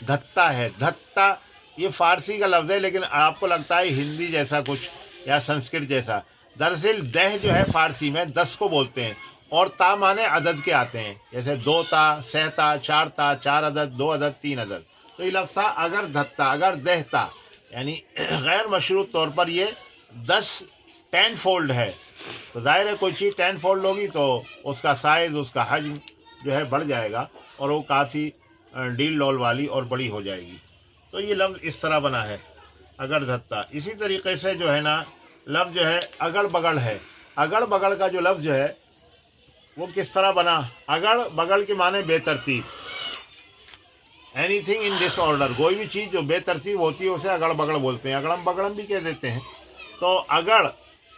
دھتا ہے، دھتا یہ فارسی کا لفظ ہے لیکن آپ کو لگتا ہے ہندی جیسا کچھ یا سنسکرت جیسا. دراصل دہ جو ہے فارسی میں 10 کو بولتے ہیں، اور تا مانے عدد کے آتے ہیں، جیسے 2 تا، 6 تا، 4 تا، 4 عدد، 2 عدد، 3 عدد. تو یہ لفظ تھا اگر دھتا، اگر دہتا، یعنی غیر مشروط طور پر یہ 10 10 فولڈ ہے. تو ظاہر ہے کوئی چیز 10 فولڈ ہوگی تو اس کا سائز، اس کا حجم جو ہے بڑھ جائے گا، اور وہ کافی ڈیل ڈول والی اور بڑی ہو جائے گی. تو یہ لفظ اس طرح بنا ہے اگر دھتا. اسی طریقے سے جو ہے نا لفظ جو ہے اگڑ بگڑ ہے. اگڑ بگڑ کا جو لفظ جو ہے وہ کس طرح بنا؟ اگڑ بگڑ کے معنی بے ترتیب، anything in disorder, کوئی بھی چیز جو بے ترتیب ہوتی ہے اسے اگڑ بگڑ بولتے ہیں، اگڑم بگڑم بھی کہہ دیتے ہیں. تو اگڑ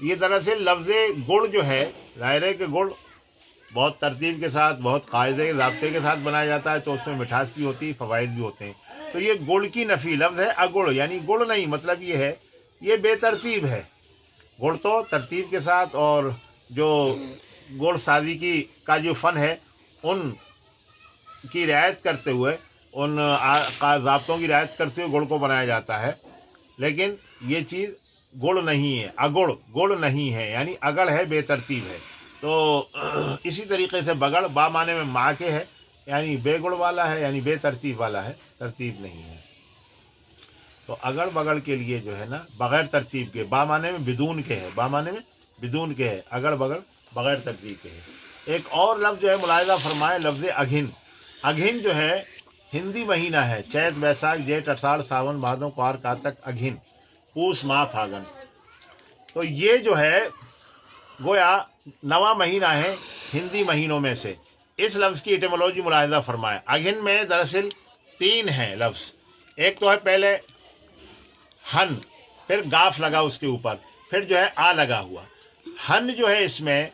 یہ دراصل لفظ گڑ جو ہے، ظاہر ہے کہ گڑ بہت ترتیب کے ساتھ، بہت قاعدے ضابطے کے ساتھ بنایا جاتا ہے، تو اس میں مٹھاس بھی ہوتی ہے، فوائد بھی ہوتے ہیں. تو یہ گڑ کی نفی لفظ ہے اگڑ، یعنی گڑ نہیں، مطلب یہ ہے یہ بے ترتیب ہے. گڑ تو ترتیب کے ساتھ، اور جو گڑ سازی کا جو فن ہے ان کی رعایت کرتے ہوئے، ان ضابطوں کی رعایت کرتے ہوئے گڑ کو بنایا جاتا ہے. لیکن یہ چیز گڑ نہیں ہے، اگڑ گڑ نہیں ہے، یعنی اگڑ ہے، بے ترتیب ہے. تو اسی طریقے سے بگڑ با معنی میں ماں کے ہے، یعنی بے گڑ والا ہے، یعنی بے ترتیب والا ہے، ترتیب نہیں ہے. تو اگڑ بگڑ کے لیے جو ہے نا بغیر ترتیب کے، با معنی میں بدون کے ہے، با معنی میں بدون کے ہے، اگڑ بگڑ بغیر ترتیب کے ہے. ایک اور لفظ جو ہے ملاحظہ فرمائے، لفظ اگھن. اگھن جو ہے ہندی مہینہ ہے، چیت بیساکھ جیٹھ اثاڑھ ساون بھادو کوار کارتک اگھن، پوس ماہ پھاگن. تو یہ جو ہے گویا 9واں مہینہ ہے ہندی مہینوں میں سے. اس لفظ کی ایٹیمولوجی ملاحظہ فرمائے. اگھن میں دراصل 3 ہیں لفظ. ایک تو ہے پہلے ہن، پھر گاف لگا اس کے اوپر، پھر جو ہے آ لگا ہوا. ہن جو ہے اس میں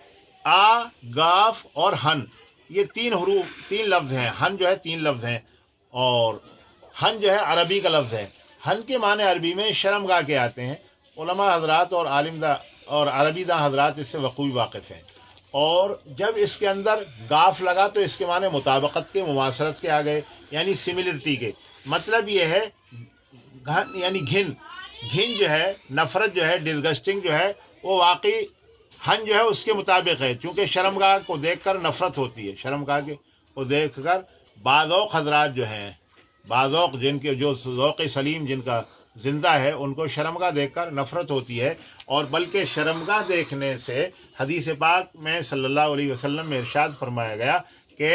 آ، گاف اور ہن، یہ 3 لفظ ہیں. ہن جو ہے 3 لفظ ہیں، اور ہن جو ہے عربی کا لفظ ہے. ہن کے معنی عربی میں شرمگاہ کے آتے ہیں. علماء حضرات اور عالم دا اور عربی داں حضرات اس سے وقوعی واقف ہیں. اور جب اس کے اندر گاف لگا تو اس کے معنی مطابقت کے، مماثلت کے آ گئے، یعنی سملرٹی کے. مطلب یہ ہے گھن، یعنی گھن. گھن جو ہے، نفرت جو ہے، ڈسگسٹنگ جو ہے، وہ واقعی ہن جو ہے اس کے مطابق ہے. چونکہ شرمگاہ کو دیکھ کر نفرت ہوتی ہے، شرمگاہ کے کو دیکھ کر بعض اوق حضرات جو ہیں، بعض اوق جن کے جو ذوق سلیم جن کا زندہ ہے، ان کو شرمگاہ دیکھ کر نفرت ہوتی ہے. اور بلکہ شرمگاہ دیکھنے سے حدیث پاک میں صلی اللہ علیہ وسلم میں ارشاد فرمایا گیا کہ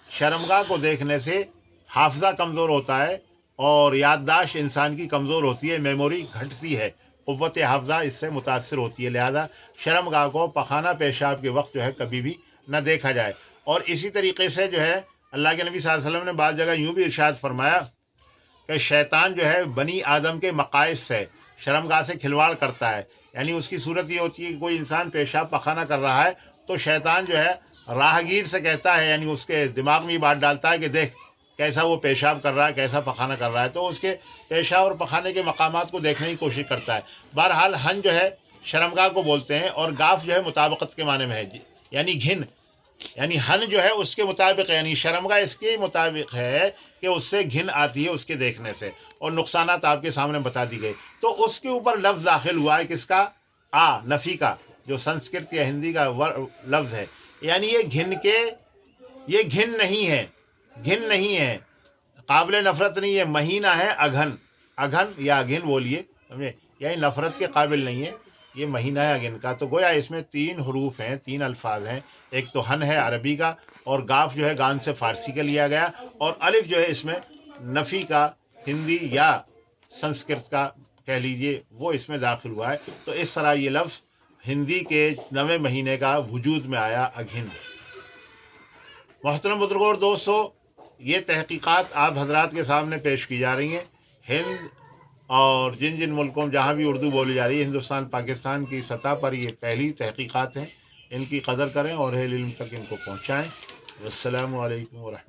شرمگاہ کو دیکھنے سے حافظہ کمزور ہوتا ہے، اور یادداشت انسان کی کمزور ہوتی ہے، میموری گھٹتی ہے، قوت حافظہ اس سے متاثر ہوتی ہے. لہذا شرمگاہ کو پخانہ پیشاب کے وقت جو ہے کبھی بھی نہ دیکھا جائے. اور اسی طریقے سے جو ہے اللہ کے نبی صلی اللہ علیہ وسلم نے بعض جگہ یوں بھی ارشاد فرمایا کہ شیطان جو ہے بنی آدم کے مقائص سے، شرمگاہ سے کھلواڑ کرتا ہے. یعنی اس کی صورت یہ ہوتی ہے کہ کوئی انسان پیشاب پخانہ کر رہا ہے تو شیطان جو ہے راہگیر سے کہتا ہے، یعنی اس کے دماغ میں یہ بات ڈالتا ہے کہ دیکھ کیسا وہ پیشاب کر رہا ہے، کیسا پخانہ کر رہا ہے، تو اس کے پیشاب اور پخانے کے مقامات کو دیکھنے کی کوشش کرتا ہے. بہرحال ہن جو ہے شرمگاہ کو بولتے ہیں، اور گاف جو ہے مطابقت کے معنی میں ہے، یعنی گھن. یعنی ہن جو ہے اس کے مطابق، یعنی شرمگاہ اس کے مطابق ہے کہ اس سے گھن آتی ہے اس کے دیکھنے سے، اور نقصانات آپ کے سامنے بتا دی گئی. تو اس کے اوپر لفظ داخل ہوا ہے کس کا؟ آ، نفی کا، جو سنسکرت یا ہندی کا لفظ ہے. یعنی یہ گھن نہیں ہے، گھن نہیں ہے، قابل نفرت نہیں ہے. مہینہ ہے اگھن، اگھن یا اگھن بولیے، سمجھے، یعنی نفرت کے قابل نہیں ہے، یہ مہینہ ہے اگھن کا. تو گویا اس میں 3 حروف ہیں، 3 الفاظ ہیں. ایک تو ہن ہے عربی کا، اور گاف جو ہے گان سے فارسی کا لیا گیا، اور الف جو ہے اس میں نفی کا، ہندی یا سنسکرت کا کہہ لیجئے، وہ اس میں داخل ہوا ہے. تو اس طرح یہ لفظ ہندی کے 9ویں مہینے کا وجود میں آیا، اگھن. محترم بزرگوں اور دوستو، یہ تحقیقات آپ حضرات کے سامنے پیش کی جا رہی ہیں. ہند اور جن ملکوں میں جہاں بھی اردو بولی جا رہی ہے، ہندوستان پاکستان کی سطح پر یہ پہلی تحقیقات ہیں. ان کی قدر کریں اور اہل علم تک ان کو پہنچائیں. السلام علیکم ورحمۃ اللہ.